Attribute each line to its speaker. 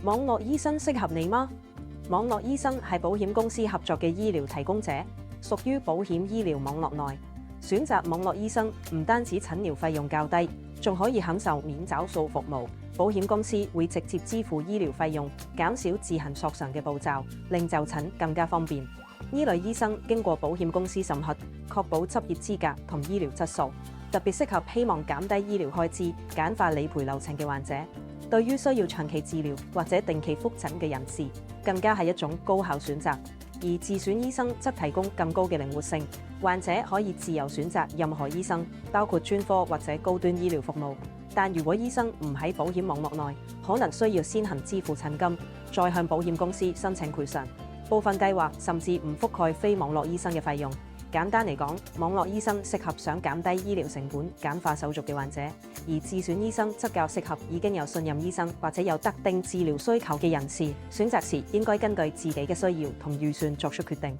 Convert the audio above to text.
Speaker 1: 網絡醫生適合你嗎？網絡醫生係保險公司合作嘅醫療提供者，屬於保險醫療網絡內。選擇網絡醫生唔單止診療費用較低，仲可以享受免找數服務。保險公司會直接支付醫療費用，減少自行索償嘅步驟，令就診更加方便。呢類醫生經過保險公司審核，確保執業資格同醫療質素，特別適合希望減低醫療開支、簡化理賠流程嘅患者。對於需要長期治療或者定期覆診嘅人士，更加係一種高效選擇。而自選醫生則提供更高嘅靈活性，患者可以自由選擇任何醫生，包括專科或者高端醫療服務。但如果醫生唔喺保險網絡內，可能需要先行支付診金，再向保險公司申請賠償。部分計劃甚至唔覆蓋非網絡醫生嘅費用。簡單嚟講，網絡醫生適合想減低醫療成本、簡化手續嘅患者，而自選醫生則較適合已經有信任醫生或者有特定治療需求嘅人士。選擇時應該根據自己嘅需要同預算作出決定。